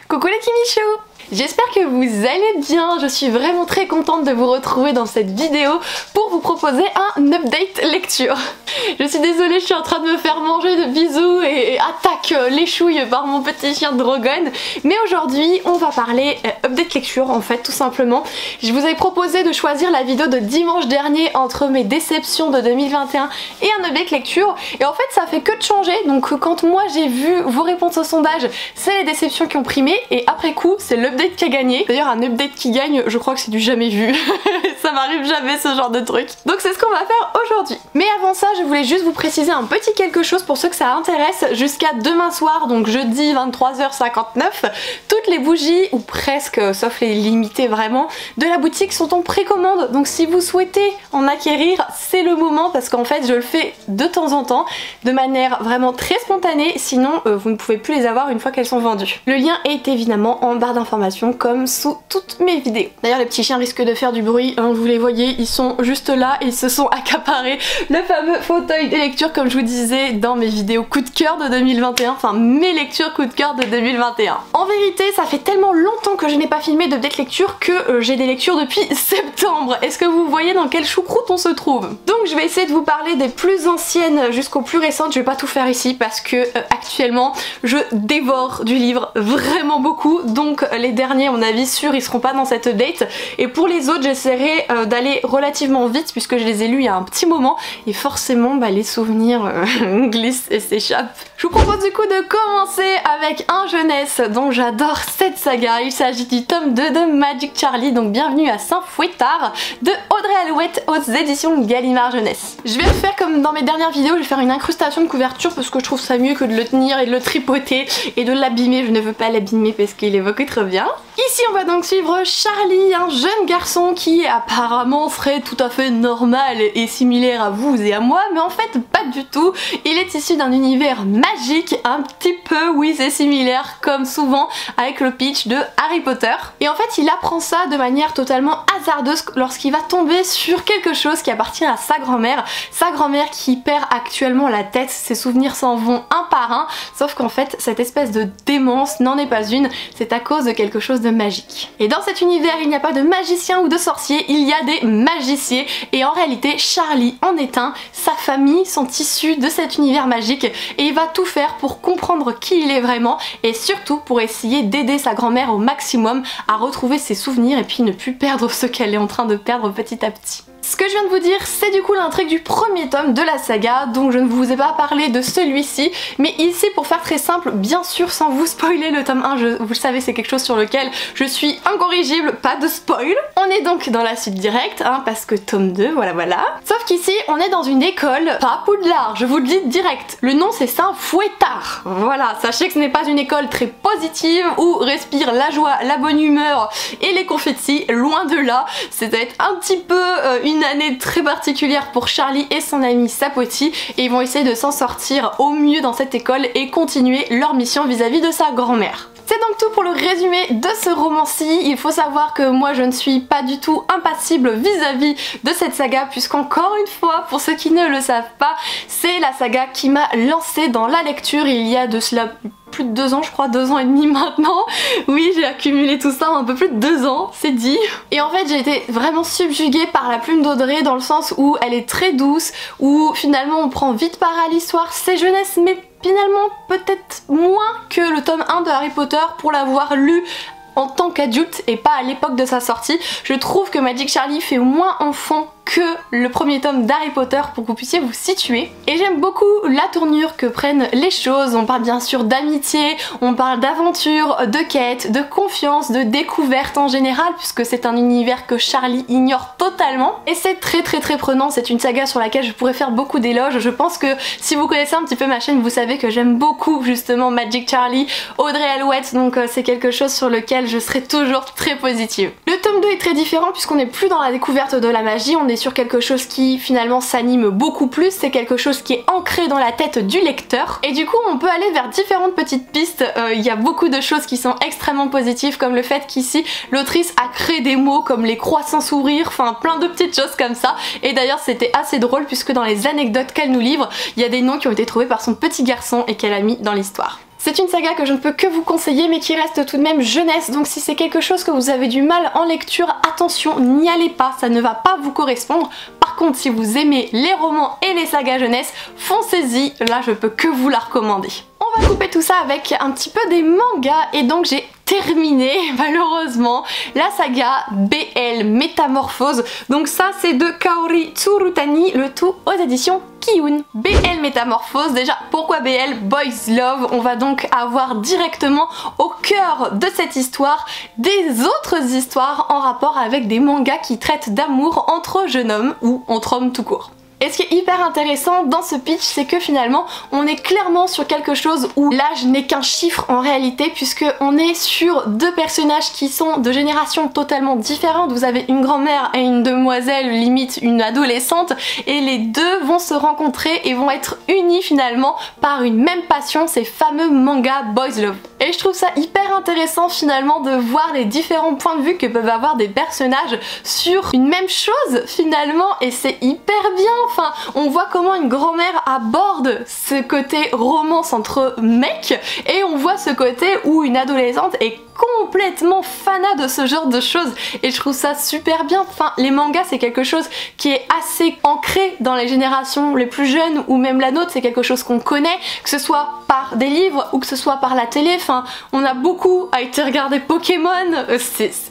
Coucou les Kimichou! J'espère que vous allez bien, je suis vraiment très contente de vous retrouver dans cette vidéo pour vous proposer un update lecture. Je suis désolée, je suis en train de me faire manger de bisous et attaque les chouilles par mon petit chien Drogon. Mais aujourd'hui on va parler update lecture en fait tout simplement. Je vous avais proposé de choisir la vidéo de dimanche dernier entre mes déceptions de 2021 et un update lecture. Et en fait ça fait que de changer, donc quand moi j'ai vu vos réponses au sondage, c'est les déceptions qui ont primé et après coup c'est l'update qui a gagné. D'ailleurs un update qui gagne, je crois que c'est du jamais vu. Ça m'arrive jamais ce genre de truc. Donc c'est ce qu'on va faire aujourd'hui. Mais avant ça je voulais juste vous préciser un petit quelque chose pour ceux que ça intéresse. Jusqu'à demain soir, donc jeudi 23h59, toutes les bougies, ou presque, sauf les limitées vraiment, de la boutique sont en précommande. Donc si vous souhaitez en acquérir, c'est le moment parce qu'en fait je le fais de temps en temps, de manière vraiment très spontanée, sinon vous ne pouvez plus les avoir une fois qu'elles sont vendues. Le lien est évidemment en barre d'informations comme sous toutes mes vidéos. D'ailleurs les petits chiens risquent de faire du bruit, hein, vous les voyez, ils sont juste là, ils se sont accaparés le fameux fauteuil de lecture comme je vous disais dans mes vidéos coup de cœur de 2021, enfin mes lectures coup de cœur de 2021. En vérité ça fait tellement longtemps que je n'ai pas filmé d'update lecture que j'ai des lectures depuis septembre. Est-ce que vous voyez dans quelle choucroute on se trouve? Donc je vais essayer de vous parler des plus anciennes jusqu'aux plus récentes, je vais pas tout faire ici parce que actuellement je dévore du livre vraiment beaucoup, donc les derniers à mon avis sûr ils seront pas dans cette update et pour les autres j'essaierai d'aller relativement vite puisque je les ai lus il y a un petit moment et forcément les souvenirs glissent et s'échappent. Je vous propose du coup de commencer avec un jeunesse dont j'adore cette saga. Il s'agit du tome 2 de Magic Charlie, donc bienvenue à Saint-Fouettard de Audrey Alouette aux éditions Gallimard Jeunesse. Je vais faire comme dans mes dernières vidéos, je vais faire une incrustation de couverture parce que je trouve ça mieux que de le tenir et de le tripoter et de l'abîmer. Je ne veux pas l'abîmer parce qu'il évoque très bien. Ici on va donc suivre Charlie, un jeune garçon qui apparemment serait tout à fait normal et similaire à vous et à moi, mais en fait pas du tout. Il est issu d'un univers magique, un petit peu, oui c'est similaire comme souvent avec le pitch de Harry Potter. Et en fait il apprend ça de manière totalement hasardeuse lorsqu'il va tomber sur quelque chose qui appartient à sa grand-mère qui perd actuellement la tête, ses souvenirs s'en vont un par un, sauf qu'en fait cette espèce de démence n'en est pas une, c'est à cause de quelque chose de magique. Et dans cet univers il n'y a pas de magicien ou de sorcier, il y a des magiciers et en réalité Charlie en est un, sa famille sont issus de cet univers magique et il va tout faire pour comprendre qui il est vraiment et surtout pour essayer d'aider sa grand-mère au maximum à retrouver ses souvenirs et puis ne plus perdre ce qu'elle est en train de perdre petit à petit. Ce que je viens de vous dire, c'est du coup l'intrigue du premier tome de la saga, donc je ne vous ai pas parlé de celui-ci, mais ici pour faire très simple, bien sûr sans vous spoiler le tome 1, vous le savez c'est quelque chose sur lequel je suis incorrigible, pas de spoil. On est donc dans la suite directe, hein, parce que tome 2, voilà. Sauf qu'ici on est dans une école, pas Poudlard, je vous le dis direct, le nom c'est Saint-Fouettard. Voilà, sachez que ce n'est pas une école très positive où respire la joie, la bonne humeur et les confettis, loin de là, c'est être un petit peu une année très particulière pour Charlie et son ami Sapoti et ils vont essayer de s'en sortir au mieux dans cette école et continuer leur mission vis-à-vis de sa grand-mère. C'est donc tout pour le résumé de ce roman-ci. Il faut savoir que moi je ne suis pas du tout impassible vis-à-vis de cette saga puisqu'encore une fois, pour ceux qui ne le savent pas, c'est la saga qui m'a lancée dans la lecture il y a de cela plus de 2 ans je crois, 2 ans et demi maintenant. Oui j'ai accumulé tout ça en un peu plus de 2 ans, c'est dit. Et en fait j'ai été vraiment subjuguée par la plume d'Audrey dans le sens où elle est très douce, où finalement on prend vite part à l'histoire, c'est jeunesse mais finalement peut-être moins que le tome 1 de Harry Potter pour l'avoir lu en tant qu'adulte et pas à l'époque de sa sortie. Je trouve que Magic Charlie fait moins enfant que le premier tome d'Harry Potter pour que vous puissiez vous situer. Et j'aime beaucoup la tournure que prennent les choses. On parle bien sûr d'amitié, on parle d'aventure, de quête, de confiance, de découverte en général puisque c'est un univers que Charlie ignore totalement. Et c'est très prenant, c'est une saga sur laquelle je pourrais faire beaucoup d'éloges. Je pense que si vous connaissez un petit peu ma chaîne, vous savez que j'aime beaucoup justement Magic Charlie, Audrey Alouette, donc c'est quelque chose sur lequel je serai toujours très positive. Le tome 2 est très différent puisqu'on n'est plus dans la découverte de la magie, on est sur quelque chose qui finalement s'anime beaucoup plus, c'est quelque chose qui est ancré dans la tête du lecteur et du coup on peut aller vers différentes petites pistes. Il y a beaucoup de choses qui sont extrêmement positives comme le fait qu'ici l'autrice a créé des mots comme les croissants sourires, enfin plein de petites choses comme ça et d'ailleurs c'était assez drôle puisque dans les anecdotes qu'elle nous livre il y a des noms qui ont été trouvés par son petit garçon et qu'elle a mis dans l'histoire. C'est une saga que je ne peux que vous conseiller mais qui reste tout de même jeunesse, donc si c'est quelque chose que vous avez du mal en lecture, attention, n'y allez pas, ça ne va pas vous correspondre. Par contre, si vous aimez les romans et les sagas jeunesse, foncez-y, là je peux que vous la recommander. On va couper tout ça avec un petit peu des mangas et donc j'ai terminé malheureusement la saga BL Métamorphose. Donc ça c'est de Kaori Tsurutani, le tout aux éditions Kiyun. BL Métamorphose, déjà pourquoi BL? Boys Love. On va donc avoir directement au cœur de cette histoire des autres histoires en rapport avec des mangas qui traitent d'amour entre jeunes hommes ou entre hommes tout court. Et ce qui est hyper intéressant dans ce pitch, c'est que finalement on est clairement sur quelque chose où l'âge n'est qu'un chiffre en réalité, puisque on est sur deux personnages qui sont de générations totalement différentes. Vous avez une grand-mère et une demoiselle, limite une adolescente, et les deux vont se rencontrer et vont être unis finalement par une même passion, ces fameux mangas Boys Love. Et je trouve ça hyper intéressant finalement de voir les différents points de vue que peuvent avoir des personnages sur une même chose finalement, et c'est hyper bien. Enfin, on voit comment une grand-mère aborde ce côté romance entre mecs et on voit ce côté où une adolescente est complètement fanat de ce genre de choses et je trouve ça super bien. Enfin, les mangas c'est quelque chose qui est assez ancré dans les générations les plus jeunes ou même la nôtre, c'est quelque chose qu'on connaît, que ce soit par des livres ou que ce soit par la télé. Enfin, on a beaucoup été regarder Pokémon,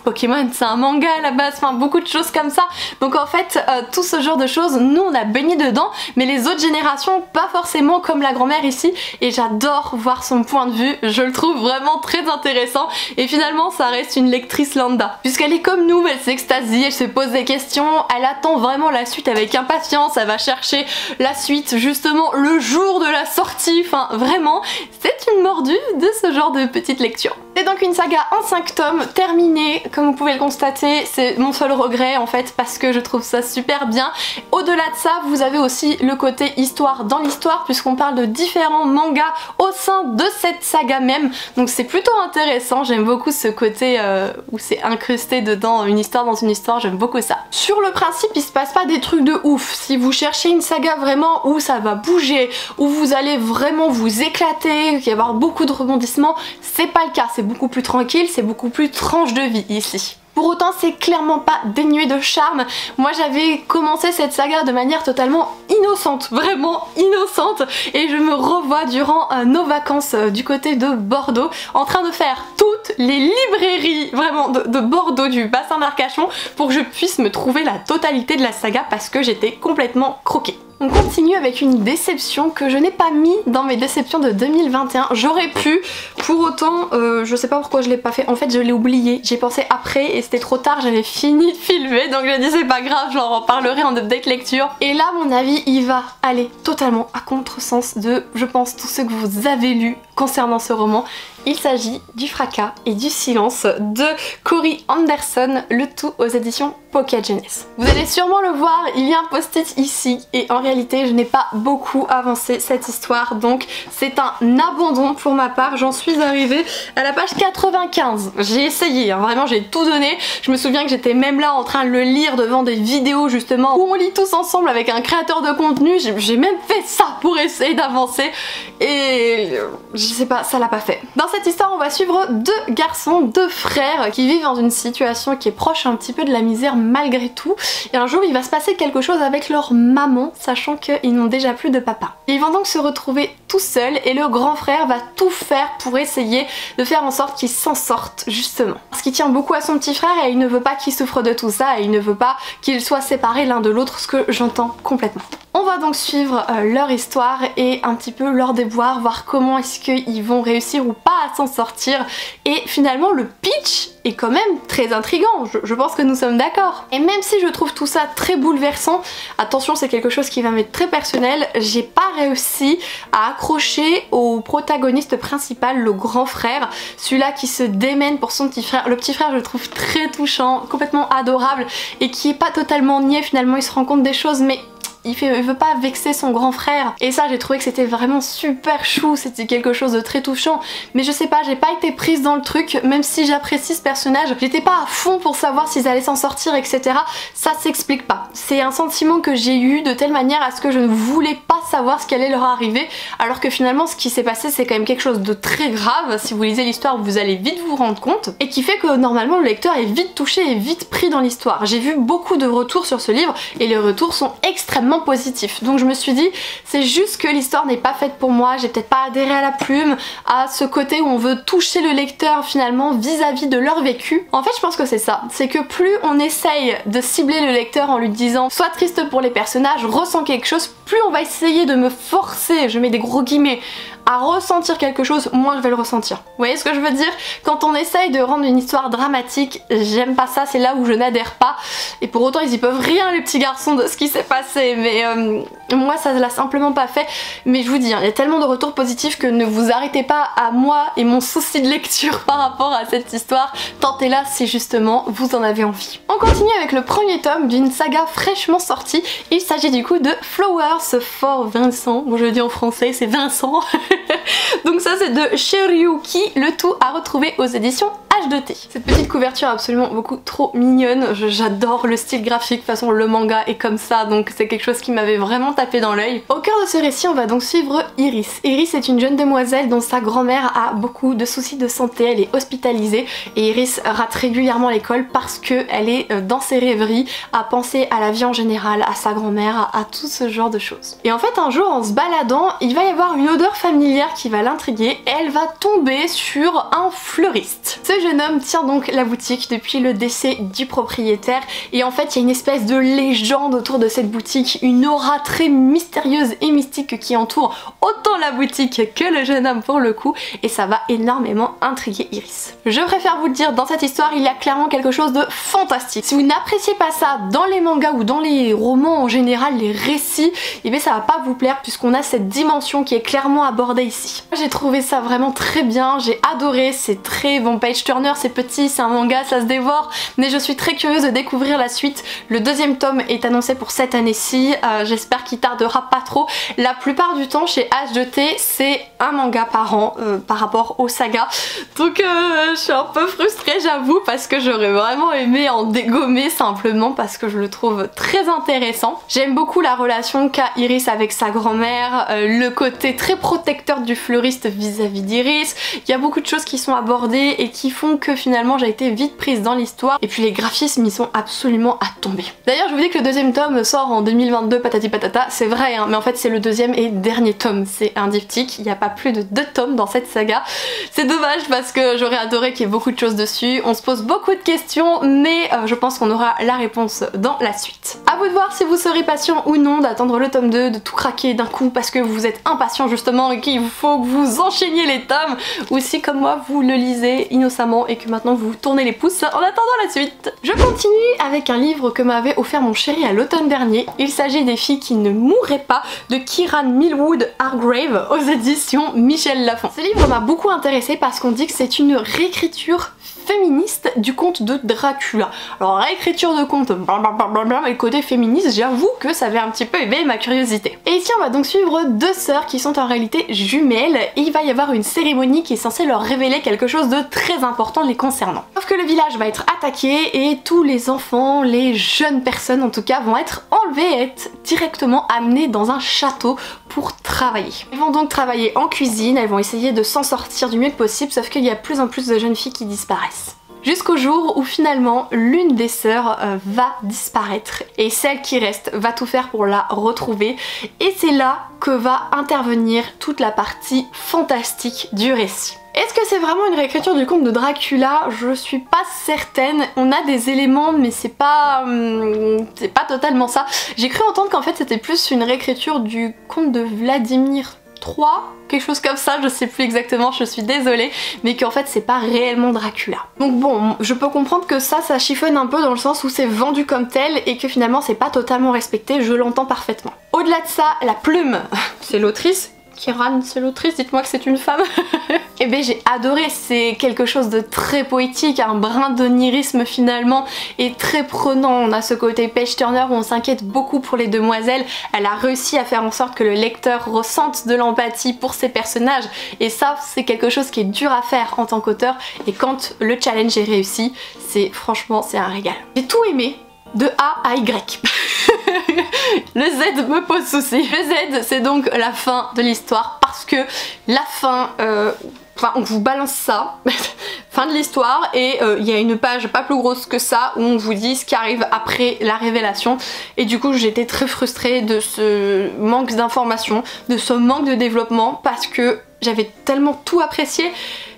Pokémon c'est un manga à la base, enfin beaucoup de choses comme ça. Donc en fait, tout ce genre de choses, nous on a baigné dedans, mais les autres générations pas forcément comme la grand-mère ici, et j'adore voir son point de vue, je le trouve vraiment très intéressant. Et finalement ça reste une lectrice lambda, puisqu'elle est comme nous, elle s'extasie, elle se pose des questions, elle attend vraiment la suite avec impatience, elle va chercher la suite justement le jour de la sortie, enfin vraiment c'est une mordue de ce genre de petite lecture. C'est donc une saga en 5 tomes terminée, comme vous pouvez le constater, c'est mon seul regret en fait parce que je trouve ça super bien. Au-delà de ça, vous avez aussi le côté histoire dans l'histoire, puisqu'on parle de différents mangas au sein de cette saga même, donc c'est plutôt intéressant. J'aime beaucoup ce côté où c'est incrusté dedans, une histoire dans une histoire, j'aime beaucoup ça. Sur le principe, il se passe pas des trucs de ouf. Si vous cherchez une saga vraiment où ça va bouger, où vous allez vraiment vous éclater, il va y avoir beaucoup de rebondissements, c'est pas le cas, c'est beaucoup plus tranquille, c'est beaucoup plus tranche de vie ici. Pour autant, c'est clairement pas dénué de charme. Moi j'avais commencé cette saga de manière totalement innocente, vraiment innocente, et je me revois durant nos vacances du côté de Bordeaux en train de faire toutes les librairies vraiment de Bordeaux, du bassin d'Arcachon, pour que je puisse me trouver la totalité de la saga parce que j'étais complètement croquée. On continue avec une déception que je n'ai pas mis dans mes déceptions de 2021. J'aurais pu, pour autant, je sais pas pourquoi je l'ai pas fait. En fait, je l'ai oublié. J'y ai pensé après et c'était trop tard. J'avais fini de filmer, donc je dis c'est pas grave, je leur en parlerai en update lecture. Et là, mon avis, il va aller totalement à contresens de, je pense, tout ce que vous avez lu concernant ce roman. Il s'agit du Fracas et du Silence de Cory Anderson, le tout aux éditions Pocket Jeunesse. Vous allez sûrement le voir, il y a un post-it ici et en réalité je n'ai pas beaucoup avancé cette histoire, donc c'est un abandon pour ma part. J'en suis arrivée à la page 95. J'ai essayé, hein, vraiment j'ai tout donné. Je me souviens que j'étais même là en train de le lire devant des vidéos justement où on lit tous ensemble avec un créateur de contenu. J'ai même fait ça pour essayer d'avancer et je sais pas, ça l'a pas fait. Dans cette histoire, on va suivre deux garçons, deux frères qui vivent dans une situation qui est proche un petit peu de la misère malgré tout. Et un jour, il va se passer quelque chose avec leur maman, sachant qu'ils n'ont déjà plus de papa. Ils vont donc se retrouver tout seuls et le grand frère va tout faire pour essayer de faire en sorte qu'ils s'en sortent justement. Parce qu'il tient beaucoup à son petit frère et il ne veut pas qu'il souffre de tout ça et il ne veut pas qu'ils soient séparés l'un de l'autre, ce que j'entends complètement. On va donc suivre leur histoire et un petit peu leur déboire, voir comment est-ce qu'ils vont réussir ou pas à s'en sortir. Et finalement le pitch est quand même très intriguant, je pense que nous sommes d'accord. Et même si je trouve tout ça très bouleversant, attention c'est quelque chose qui va m'être très personnel, j'ai pas réussi à accrocher au protagoniste principal, le grand frère, celui-là qui se démène pour son petit frère. Le petit frère je le trouve très touchant, complètement adorable et qui est pas totalement niais, finalement il se rend compte des choses mais il veut pas vexer son grand frère. Et ça j'ai trouvé que c'était vraiment super chou, c'était quelque chose de très touchant. Mais je sais pas, j'ai pas été prise dans le truc, même si j'apprécie ce personnage, j'étais pas à fond pour savoir s'ils allaient s'en sortir, etc. Ça s'explique pas. C'est un sentiment que j'ai eu de telle manière à ce que je ne voulais pas savoir ce qui allait leur arriver, alors que finalement ce qui s'est passé c'est quand même quelque chose de très grave. Si vous lisez l'histoire vous allez vite vous rendre compte, et qui fait que normalement le lecteur est vite touché et vite pris dans l'histoire. J'ai vu beaucoup de retours sur ce livre et les retours sont extrêmement positifs, donc je me suis dit c'est juste que l'histoire n'est pas faite pour moi, j'ai peut-être pas adhéré à la plume, à ce côté où on veut toucher le lecteur finalement vis-à-vis de leur vécu. En fait je pense que c'est ça, c'est que plus on essaye de cibler le lecteur en lui disant sois triste pour les personnages, ressens quelque chose, plus on va essayer de me forcer, je mets des gros guillemets, à ressentir quelque chose, moi je vais le ressentir. Vous voyez ce que je veux dire? Quand on essaye de rendre une histoire dramatique, j'aime pas ça, c'est là où je n'adhère pas. Et pour autant ils y peuvent rien les petits garçons de ce qui s'est passé, mais moi ça l'a simplement pas fait. Mais je vous dis, il y a tellement de retours positifs que ne vous arrêtez pas à moi et mon souci de lecture par rapport à cette histoire. Tentez-la si justement vous en avez envie. On continue avec le premier tome d'une saga fraîchement sortie. Il s'agit du coup de Flowers for Vincent. Bon je le dis en français, c'est Vincent. Donc ça c'est de Cherryuki, le tout à retrouver aux éditions H2T. Cette petite couverture est absolument beaucoup trop mignonne, j'adore le style graphique, de toute façon le manga est comme ça, donc c'est quelque chose qui m'avait vraiment tapé dans l'œil. Au cœur de ce récit on va donc suivre Iris. Iris est une jeune demoiselle dont sa grand-mère a beaucoup de soucis de santé, elle est hospitalisée et Iris rate régulièrement l'école parce qu'elle est dans ses rêveries à penser à la vie en général, à sa grand-mère, à tout ce genre de choses. Et en fait un jour en se baladant, il va y avoir une odeur familière qui va l'intriguer et elle va tomber sur un fleuriste. Ce jeune homme tient donc la boutique depuis le décès du propriétaire et en fait il y a une espèce de légende autour de cette boutique, une aura très mystérieuse et mystique qui entoure autant la boutique que le jeune homme pour le coup, et ça va énormément intriguer Iris. Je préfère vous le dire, dans cette histoire il y a clairement quelque chose de fantastique. Si vous n'appréciez pas ça dans les mangas ou dans les romans en général, les récits, et bien ça va pas vous plaire puisqu'on a cette dimension qui est clairement abordée ici. J'ai trouvé ça vraiment très bien, j'ai adoré, c'est très bon page turner, c'est petit, c'est un manga, ça se dévore, mais je suis très curieuse de découvrir la suite. Le deuxième tome est annoncé pour cette année-ci, j'espère qu'il tardera pas trop. La plupart du temps chez H2T c'est un manga par an par rapport aux sagas, donc je suis un peu frustrée j'avoue parce que j'aurais vraiment aimé en dégommer simplement parce que je le trouve très intéressant. J'aime beaucoup la relation qu'a Iris avec sa grand-mère, le côté très protecteur du fleuriste vis-à-vis d'Iris, il y a beaucoup de choses qui sont abordées et qui font que finalement j'ai été vite prise dans l'histoire, et puis les graphismes ils sont absolument à tomber. D'ailleurs je vous dis que le deuxième tome sort en 2022 patati patata, c'est vrai hein, mais en fait c'est le deuxième et dernier tome, c'est un diptyque, il n'y a pas plus de 2 tomes dans cette saga. C'est dommage parce que j'aurais adoré qu'il y ait beaucoup de choses dessus, on se pose beaucoup de questions mais je pense qu'on aura la réponse dans la suite. A vous de voir si vous serez patient ou non d'attendre le tome 2, de tout craquer d'un coup parce que vous êtes impatient justement et qu'il faut que vous enchaîniez les tomes, ou si comme moi vous le lisez innocemment et que maintenant vous tournez les pouces en attendant la suite. Je continue avec un livre que m'avait offert mon chéri à l'automne dernier. Il s'agit des filles qui ne mourraient pas de Kieran Millwood Hargrave aux éditions Michel Lafon. Ce livre m'a beaucoup intéressée parce qu'on dit que c'est une réécriture féministe du conte de Dracula. Alors réécriture de conte, blablabla, mais le côté féministe, j'avoue que ça avait un petit peu éveillé ma curiosité. Et ici on va donc suivre 2 sœurs qui sont en réalité jumelles et il va y avoir une cérémonie qui est censée leur révéler quelque chose de très important les concernant. Sauf que le village va être attaqué et tous les enfants, les jeunes personnes en tout cas, vont être enlevés et être directement amenés dans un château pour travailler. Elles vont donc travailler en cuisine, elles vont essayer de s'en sortir du mieux que possible, sauf qu'il y a de plus en plus de jeunes filles qui disparaissent. Jusqu'au jour où finalement l'une des sœurs va disparaître et celle qui reste va tout faire pour la retrouver, et c'est là que va intervenir toute la partie fantastique du récit. Est-ce que c'est vraiment une réécriture du conte de Dracula? Je suis pas certaine, on a des éléments mais c'est pas totalement ça. J'ai cru entendre qu'en fait c'était plus une réécriture du conte de Vladimir III, quelque chose comme ça, je sais plus exactement, je suis désolée, mais qu'en fait c'est pas réellement Dracula. Donc bon, je peux comprendre que ça chiffonne un peu dans le sens où c'est vendu comme tel et que finalement c'est pas totalement respecté, je l'entends parfaitement. Au-delà de ça, la plume, c'est l'autrice. Kieran, c'est l'autrice, dites-moi que c'est une femme. Et bien j'ai adoré, c'est quelque chose de très poétique, un brin d'onirisme finalement et très prenant. On a ce côté page turner où on s'inquiète beaucoup pour les demoiselles. Elle a réussi à faire en sorte que le lecteur ressente de l'empathie pour ses personnages et ça c'est quelque chose qui est dur à faire en tant qu'auteur et quand le challenge est réussi, franchement c'est un régal. J'ai tout aimé de A à Y. Le Z me pose souci. Le Z c'est donc la fin de l'histoire parce que la fin... Enfin, on vous balance ça, fin de l'histoire, et il y a une page pas plus grosse que ça où on vous dit ce qui arrive après la révélation. Et du coup, j'étais très frustrée de ce manque d'informations, de ce manque de développement, parce que j'avais tellement tout apprécié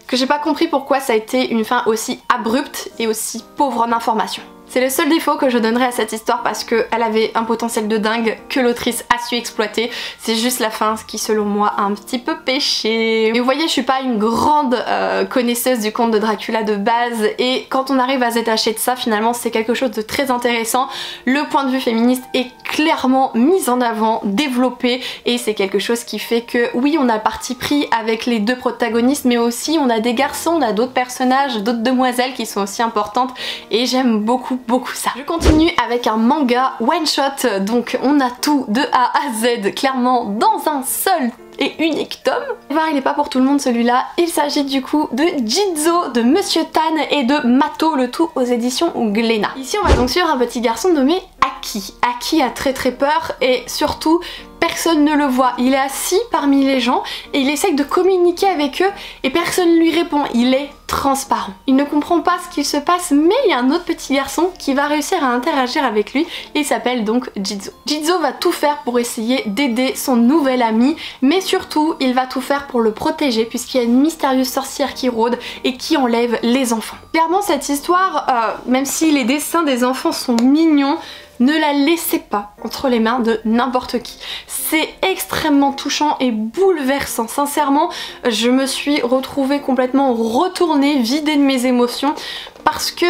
que j'ai pas compris pourquoi ça a été une fin aussi abrupte et aussi pauvre en informations. C'est le seul défaut que je donnerais à cette histoire parce qu'elle avait un potentiel de dingue que l'autrice a su exploiter. C'est juste la fin qui selon moi a un petit peu péché. Mais vous voyez, je suis pas une grande connaisseuse du conte de Dracula de base et quand on arrive à se détacher de ça, finalement c'est quelque chose de très intéressant. Le point de vue féministe est clairement mis en avant, développé et c'est quelque chose qui fait que oui, on a parti pris avec les deux protagonistes mais aussi on a des garçons, on a d'autres personnages, d'autres demoiselles qui sont aussi importantes et j'aime beaucoup ça. Je continue avec un manga one shot, donc on a tout de A à Z clairement dans un seul et unique tome. Et voir, il n'est pas pour tout le monde celui-là, il s'agit du coup de Jizo, de Monsieur Tan et de Mato, le tout aux éditions Glénat. Ici on va donc suivre un petit garçon nommé Aki. Aki a très peur et surtout personne ne le voit. Il est assis parmi les gens et il essaye de communiquer avec eux et personne ne lui répond. Il est transparent. Il ne comprend pas ce qu'il se passe mais il y a un autre petit garçon qui va réussir à interagir avec lui et il s'appelle donc Jizo. Jizo va tout faire pour essayer d'aider son nouvel ami mais surtout il va tout faire pour le protéger puisqu'il y a une mystérieuse sorcière qui rôde et qui enlève les enfants. Clairement cette histoire, même si les dessins des enfants sont mignons, ne la laissez pas entre les mains de n'importe qui. C'est extrêmement touchant et bouleversant. Sincèrement, je me suis retrouvée complètement retournée, vidée de mes émotions parce que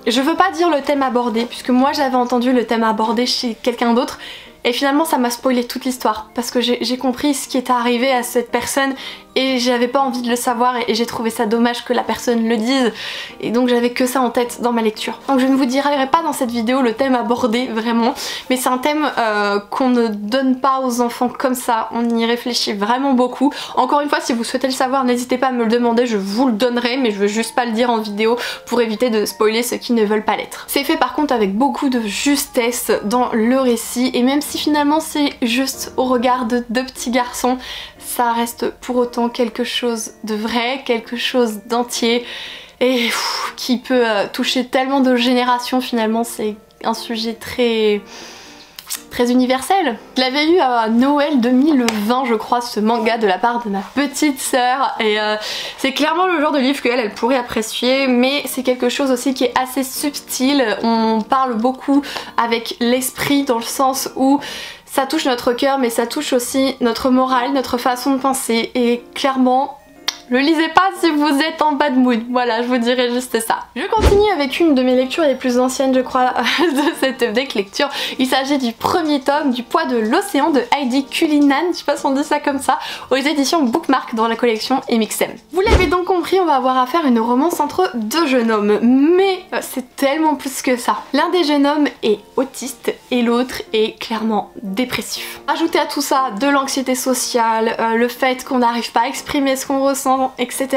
je veux pas dire le thème abordé puisque moi j'avais entendu le thème abordé chez quelqu'un d'autre et finalement ça m'a spoilé toute l'histoire parce que j'ai compris ce qui était arrivé à cette personne et j'avais pas envie de le savoir et j'ai trouvé ça dommage que la personne le dise et donc j'avais que ça en tête dans ma lecture. Donc je ne vous dirai pas dans cette vidéo le thème abordé vraiment, mais c'est un thème qu'on ne donne pas aux enfants comme ça, on y réfléchit vraiment beaucoup. Encore une fois, si vous souhaitez le savoir, n'hésitez pas à me le demander, je vous le donnerai, mais je veux juste pas le dire en vidéo pour éviter de spoiler ceux qui ne veulent pas l'être. C'est fait par contre avec beaucoup de justesse dans le récit et même si finalement c'est juste au regard de deux petits garçons, ça reste pour autant quelque chose de vrai, quelque chose d'entier et qui peut toucher tellement de générations finalement. C'est un sujet très universel. Je l'avais eu à Noël 2020 je crois, ce manga de la part de ma petite sœur et c'est clairement le genre de livre qu'elle pourrait apprécier mais c'est quelque chose aussi qui est assez subtil. On parle beaucoup avec l'esprit dans le sens où ça touche notre cœur mais ça touche aussi notre morale, notre façon de penser et clairement le lisez pas si vous êtes en bad mood, voilà, je vous dirais juste ça. Je continue avec une de mes lectures les plus anciennes je crois de cette update lecture. Il s'agit du premier tome du Poids de l'océan de Heidi Cullinan, je sais pas si on dit ça comme ça, aux éditions Bookmark dans la collection MXM. Vous l'avez donc compris, on va avoir affaire à une romance entre deux jeunes hommes, mais c'est tellement plus que ça. L'un des jeunes hommes est autiste et l'autre est clairement dépressif. Ajoutez à tout ça de l'anxiété sociale, le fait qu'on n'arrive pas à exprimer ce qu'on ressent, etc.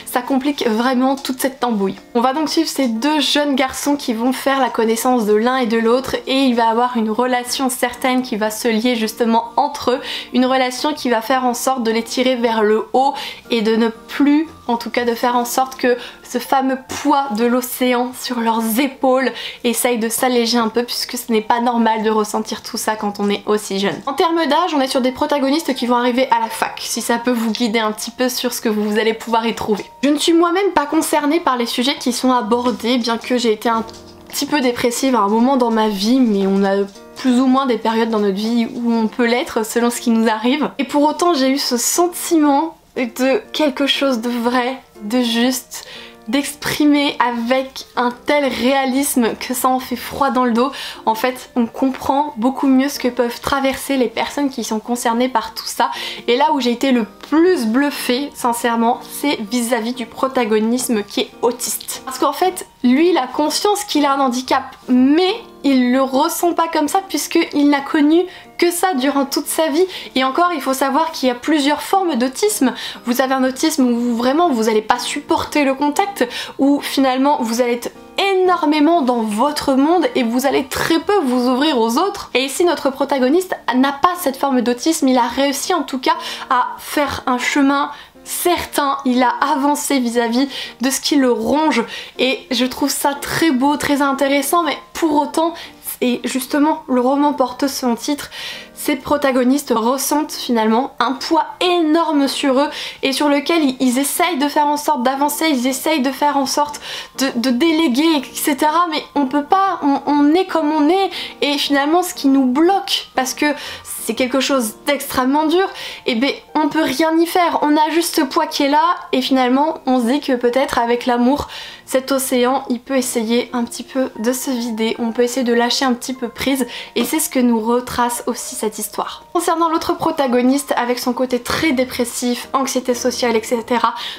Ça complique vraiment toute cette tambouille. On va donc suivre ces deux jeunes garçons qui vont faire la connaissance de l'un et de l'autre et il va avoir une relation certaine qui va se lier justement entre eux, une relation qui va faire en sorte de les tirer vers le haut et de ne plus, en tout cas de faire en sorte que ce fameux poids de l'océan sur leurs épaules essaye de s'alléger un peu puisque ce n'est pas normal de ressentir tout ça quand on est aussi jeune. En termes d'âge, on est sur des protagonistes qui vont arriver à la fac, si ça peut vous guider un petit peu sur ce que vous allez pouvoir y trouver. Je ne suis moi-même pas concernée par les sujets qui sont abordés, bien que j'ai été un petit peu dépressive à un moment dans ma vie, mais on a plus ou moins des périodes dans notre vie où on peut l'être selon ce qui nous arrive. Et pour autant j'ai eu ce sentiment de quelque chose de vrai, de juste, d'exprimer avec un tel réalisme que ça en fait froid dans le dos. En fait, on comprend beaucoup mieux ce que peuvent traverser les personnes qui sont concernées par tout ça. Et là où j'ai été le plus bluffée, sincèrement, c'est vis-à-vis du protagonisme qui est autiste. Parce qu'en fait, lui, il a conscience qu'il a un handicap, mais il le ressent pas comme ça puisqu'il n'a connu que ça durant toute sa vie. Et encore, il faut savoir qu'il y a plusieurs formes d'autisme. Vous avez un autisme où vraiment vous n'allez pas supporter le contact, où finalement vous allez être énormément dans votre monde et vous allez très peu vous ouvrir aux autres. Et ici, notre protagoniste n'a pas cette forme d'autisme, il a réussi en tout cas à faire un chemin certain, il a avancé vis-à-vis de ce qui le ronge et je trouve ça très beau, très intéressant, mais pour autant, et justement le roman porte son titre, ces protagonistes ressentent finalement un poids énorme sur eux et sur lequel ils essayent de faire en sorte d'avancer, ils essayent de faire en sorte de déléguer, etc. Mais on peut pas, on est comme on est et finalement ce qui nous bloque, parce que c'est quelque chose d'extrêmement dur, et ben on peut rien y faire, on a juste ce poids qui est là et finalement on se dit que peut-être avec l'amour, cet océan il peut essayer un petit peu de se vider, on peut essayer de lâcher un petit peu prise et c'est ce que nous retrace aussi cette histoire. Concernant l'autre protagoniste, avec son côté très dépressif, anxiété sociale, etc.,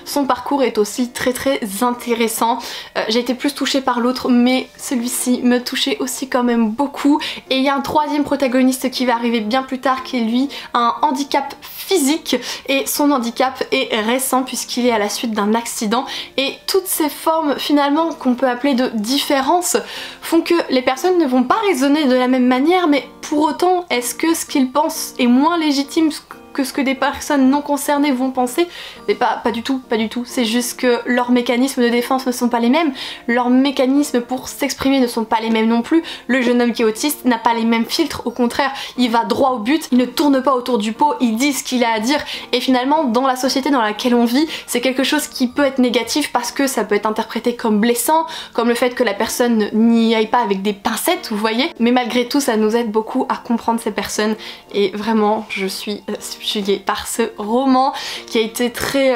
son parcours est aussi très intéressant. J'ai été plus touchée par l'autre, mais celui-ci me touchait aussi quand même beaucoup. Et il y a un troisième protagoniste qui va arriver bien plus tard, qui est lui un handicap physique, et son handicap est récent puisqu'il est à la suite d'un accident, et toutes ces formes finalement qu'on peut appeler de différence font que les personnes ne vont pas raisonner de la même manière, mais pour autant, est-ce que ce qu'ils pensent est moins légitime que ce que des personnes non concernées vont penser? Mais pas du tout, pas du tout. C'est juste que leurs mécanismes de défense ne sont pas les mêmes, leurs mécanismes pour s'exprimer ne sont pas les mêmes non plus. Le jeune homme qui est autiste n'a pas les mêmes filtres, au contraire, il va droit au but, il ne tourne pas autour du pot, il dit ce qu'il a à dire, et finalement dans la société dans laquelle on vit, c'est quelque chose qui peut être négatif parce que ça peut être interprété comme blessant, comme le fait que la personne n'y aille pas avec des pincettes, vous voyez, mais malgré tout ça nous aide beaucoup à comprendre ces personnes, et vraiment je suis subjuguée par ce roman qui a été très...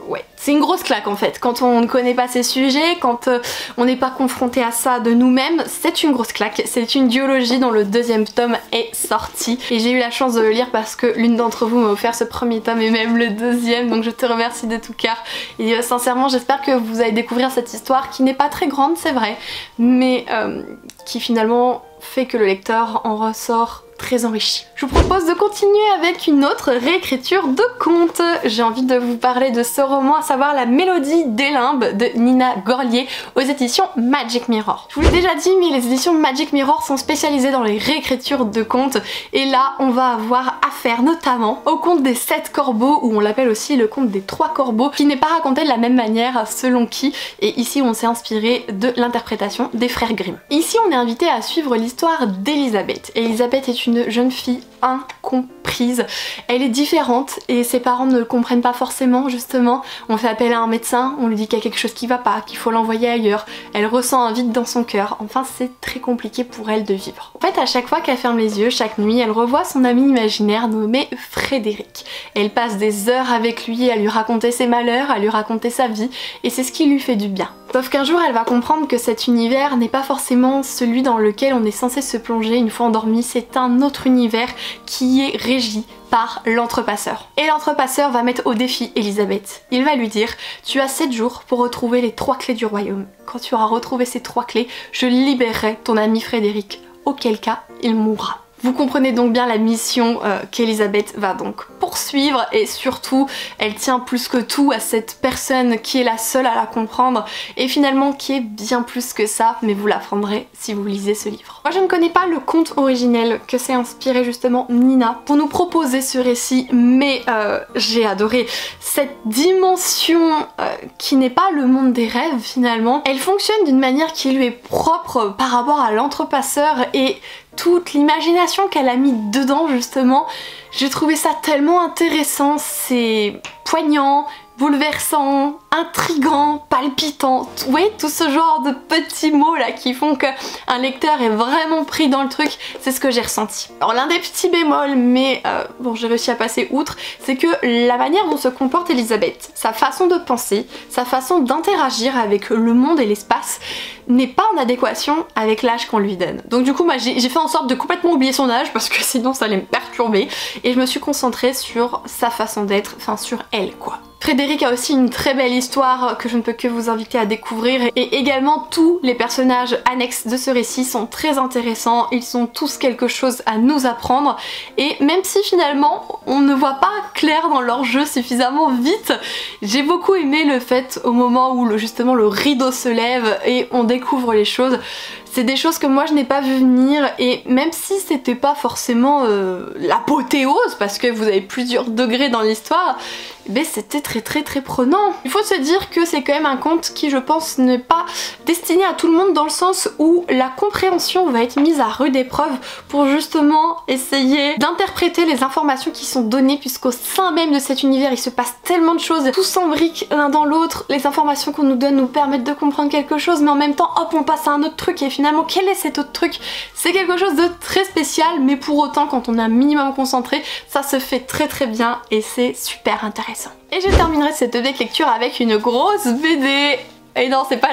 ouais, c'est une grosse claque en fait. Quand on ne connaît pas ces sujets, quand on n'est pas confronté à ça de nous-mêmes, c'est une grosse claque. C'est une duologie dont le deuxième tome est sorti et j'ai eu la chance de le lire parce que l'une d'entre vous m'a offert ce premier tome et même le deuxième, donc je te remercie de tout cœur. Et sincèrement j'espère que vous allez découvrir cette histoire qui n'est pas très grande, c'est vrai, mais qui finalement fait que le lecteur en ressort très enrichi. Je vous propose de continuer avec une autre réécriture de conte. J'ai envie de vous parler de ce roman, à savoir La Mélodie des limbes de Nina Gorlier aux éditions Magic Mirror. Je vous l'ai déjà dit, mais les éditions Magic Mirror sont spécialisées dans les réécritures de contes, et là on va avoir affaire notamment au conte des 7 corbeaux, ou on l'appelle aussi le conte des 3 corbeaux, qui n'est pas raconté de la même manière selon qui, et ici on s'est inspiré de l'interprétation des frères Grimm. Ici on est invité à suivre l'histoire d'Elisabeth. Elisabeth est une jeune fille incomprise. Elle est différente et ses parents ne le comprennent pas forcément, justement. On fait appel à un médecin, on lui dit qu'il y a quelque chose qui va pas, qu'il faut l'envoyer ailleurs. Elle ressent un vide dans son cœur. Enfin, c'est très compliqué pour elle de vivre. En fait, à chaque fois qu'elle ferme les yeux, chaque nuit, elle revoit son ami imaginaire nommé Frédéric. Elle passe des heures avec lui à lui raconter ses malheurs, à lui raconter sa vie, et c'est ce qui lui fait du bien. Sauf qu'un jour elle va comprendre que cet univers n'est pas forcément celui dans lequel on est censé se plonger une fois endormi, c'est un autre univers qui est régi par l'entrepasseur. Et l'entrepasseur va mettre au défi Elisabeth. Il va lui dire: tu as 7 jours pour retrouver les 3 clés du royaume. Quand tu auras retrouvé ces 3 clés, je libérerai ton ami Frédéric, auquel cas il mourra. Vous comprenez donc bien la mission qu'Elisabeth va donc poursuivre, et surtout elle tient plus que tout à cette personne qui est la seule à la comprendre et finalement qui est bien plus que ça, mais vous l'apprendrez si vous lisez ce livre. Moi je ne connais pas le conte originel que s'est inspiré justement Nina pour nous proposer ce récit, mais j'ai adoré cette dimension qui n'est pas le monde des rêves finalement. Elle fonctionne d'une manière qui lui est propre par rapport à l'entrepasseur, et toute l'imagination qu'elle a mis dedans justement, j'ai trouvé ça tellement intéressant. C'est poignant, bouleversant, intriguant, palpitant, vous voyez tout ce genre de petits mots là qui font qu'un lecteur est vraiment pris dans le truc, c'est ce que j'ai ressenti. Alors l'un des petits bémols, mais bon j'ai réussi à passer outre, c'est que la manière dont se comporte Elisabeth, sa façon de penser, sa façon d'interagir avec le monde et l'espace n'est pas en adéquation avec l'âge qu'on lui donne. Donc du coup moi j'ai fait en sorte de complètement oublier son âge parce que sinon ça allait me perturber et je me suis concentrée sur sa façon d'être, enfin sur elle quoi. Frédéric a aussi une très belle histoire que je ne peux que vous inviter à découvrir et également tous les personnages annexes de ce récit sont très intéressants, ils ont tous quelque chose à nous apprendre et même si finalement on ne voit pas clair dans leur jeu suffisamment vite, j'ai beaucoup aimé le fait au moment où justement le rideau se lève et on découvre les choses. C'est des choses que moi je n'ai pas vu venir et même si c'était pas forcément l'apothéose parce que vous avez plusieurs degrés dans l'histoire, mais c'était très prenant. Il faut se dire que c'est quand même un conte qui je pense n'est pas destiné à tout le monde dans le sens où la compréhension va être mise à rude épreuve pour justement essayer d'interpréter les informations qui sont données puisqu'au sein même de cet univers il se passe tellement de choses, tout s'embrique l'un dans l'autre, les informations qu'on nous donne nous permettent de comprendre quelque chose mais en même temps hop on passe à un autre truc et finalement quel est cet autre truc? C'est quelque chose de très spécial mais pour autant quand on est un minimum concentré ça se fait très bien et c'est super intéressant. Et je terminerai cette lecture avec une grosse BD. Et non c'est pas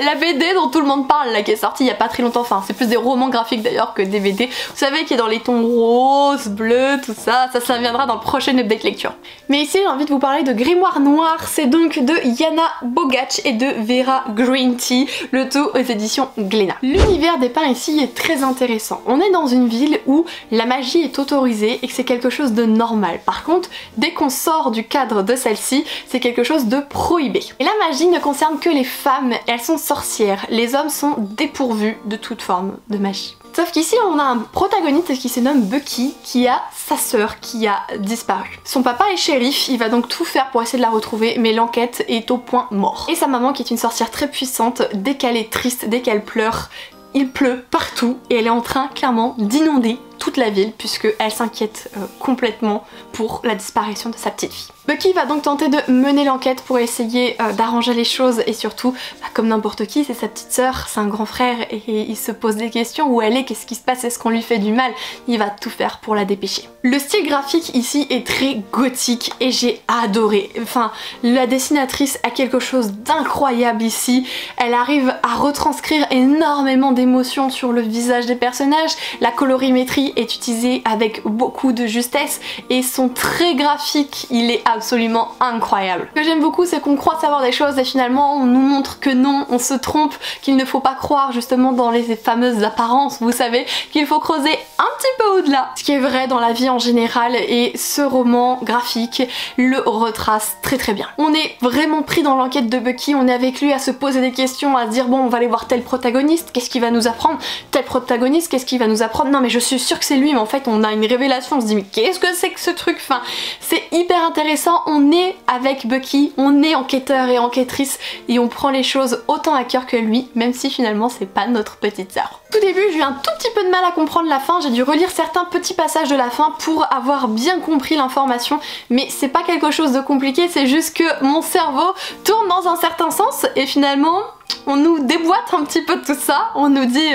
la BD dont tout le monde parle là qui est sortie il y a pas très longtemps, enfin c'est plus des romans graphiques d'ailleurs que des BD, vous savez qui est dans les tons roses, bleus, tout ça, ça viendra dans le prochain update lecture. Mais ici j'ai envie de vous parler de Grimoire Noir, c'est donc de Yana Bogach et de Vera Green Tea, le tout aux éditions Glénat. L'univers dépeint ici est très intéressant, on est dans une ville où la magie est autorisée et que c'est quelque chose de normal. Par contre, dès qu'on sort du cadre de celle-ci, c'est quelque chose de prohibé. Et la magie ne concerne que les femmes, elles sont sorcières, les hommes sont dépourvus de toute forme de magie. Sauf qu'ici on a un protagoniste qui se nomme Bucky qui a sa sœur qui a disparu. Son papa est shérif, il va donc tout faire pour essayer de la retrouver mais l'enquête est au point mort. Et sa maman qui est une sorcière très puissante, dès qu'elle est triste, dès qu'elle pleure, il pleut partout et elle est en train clairement d'inonder toute la ville puisque elle s'inquiète complètement pour la disparition de sa petite fille. Bucky va donc tenter de mener l'enquête pour essayer d'arranger les choses et surtout, comme n'importe qui, c'est sa petite sœur, c'est un grand frère et il se pose des questions, où elle est, qu'est-ce qui se passe, est-ce qu'on lui fait du mal, il va tout faire pour la dépêcher. Le style graphique ici est très gothique et j'ai adoré, enfin la dessinatrice a quelque chose d'incroyable ici, elle arrive à retranscrire énormément d'émotions sur le visage des personnages, la colorimétrie est utilisée avec beaucoup de justesse et son trait graphique il est absolument incroyable. Ce que j'aime beaucoup c'est qu'on croit savoir des choses et finalement on nous montre que non, on se trompe, qu'il ne faut pas croire justement dans les fameuses apparences, vous savez, qu'il faut creuser un petit peu au-delà. Ce qui est vrai dans la vie en général et ce roman graphique le retrace très bien. On est vraiment pris dans l'enquête de Bucky, on est avec lui à se poser des questions, à se dire bon on va aller voir tel protagoniste, qu'est-ce qu'il va nous apprendre, tel protagoniste, qu'est-ce qu'il va nous apprendre, non mais je suis sûre que c'est lui mais en fait on a une révélation, on se dit mais qu'est-ce que c'est que ce truc, enfin c'est hyper intéressant, on est avec Bucky, on est enquêteur et enquêtrice et on prend les choses autant à cœur que lui même si finalement c'est pas notre petite sœur. Tout début j'ai eu un tout petit peu de mal à comprendre la fin, j'ai dû relire certains petits passages de la fin pour avoir bien compris l'information mais c'est pas quelque chose de compliqué, c'est juste que mon cerveau tourne dans un certain sens et finalement on nous déboîte un petit peu de tout ça, on nous dit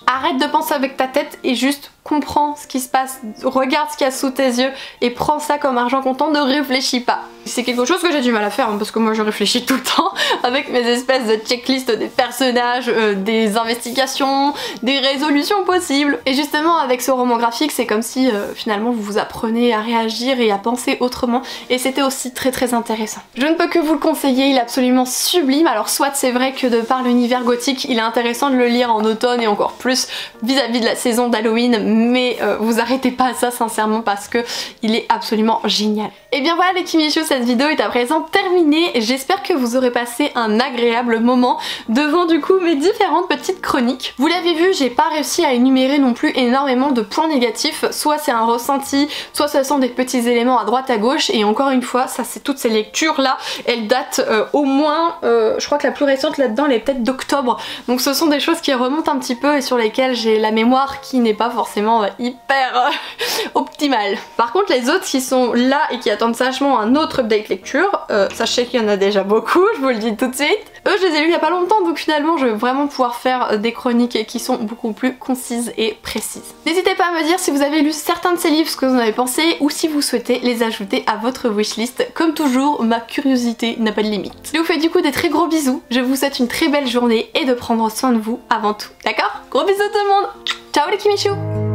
arrête de penser avec ta tête et juste comprends ce qui se passe, regarde ce qu'il y a sous tes yeux et prends ça comme argent comptant, ne réfléchis pas. C'est quelque chose que j'ai du mal à faire hein, parce que moi je réfléchis tout le temps avec mes espèces de checklists des personnages, des investigations, des résolutions possibles. Et justement avec ce roman graphique c'est comme si finalement vous vous apprenez à réagir et à penser autrement et c'était aussi très intéressant. Je ne peux que vous le conseiller, il est absolument sublime. Alors soit c'est vrai que de par l'univers gothique il est intéressant de le lire en automne et encore plus vis-à-vis de la saison d'Halloween mais vous arrêtez pas à ça sincèrement parce que il est absolument génial. Et bien voilà les Kimichou, cette vidéo est à présent terminée. J'espère que vous aurez passé un agréable moment devant du coup mes différentes petites chroniques. Vous l'avez vu, j'ai pas réussi à énumérer non plus énormément de points négatifs, soit c'est un ressenti, soit ce sont des petits éléments à droite à gauche et encore une fois, ça c'est toutes ces lectures là, elles datent au moins, je crois que la plus récente là-dedans elle est peut-être d'octobre, donc ce sont des choses qui remontent un petit peu et sur lesquelles j'ai la mémoire qui n'est pas forcément forcément hyper optimal. Par contre les autres qui sont là et qui attendent sagement un autre update lecture, sachez qu'il y en a déjà beaucoup, je vous le dis tout de suite. Eux je les ai lus il y a pas longtemps, donc finalement je vais vraiment pouvoir faire des chroniques qui sont beaucoup plus concises et précises. N'hésitez pas à me dire si vous avez lu certains de ces livres, ce que vous en avez pensé, ou si vous souhaitez les ajouter à votre wishlist. Comme toujours, ma curiosité n'a pas de limite. Je vous fais du coup des très gros bisous, je vous souhaite une très belle journée et de prendre soin de vous avant tout, d'accord? Gros bisous tout le monde. Ciao les Kimichou.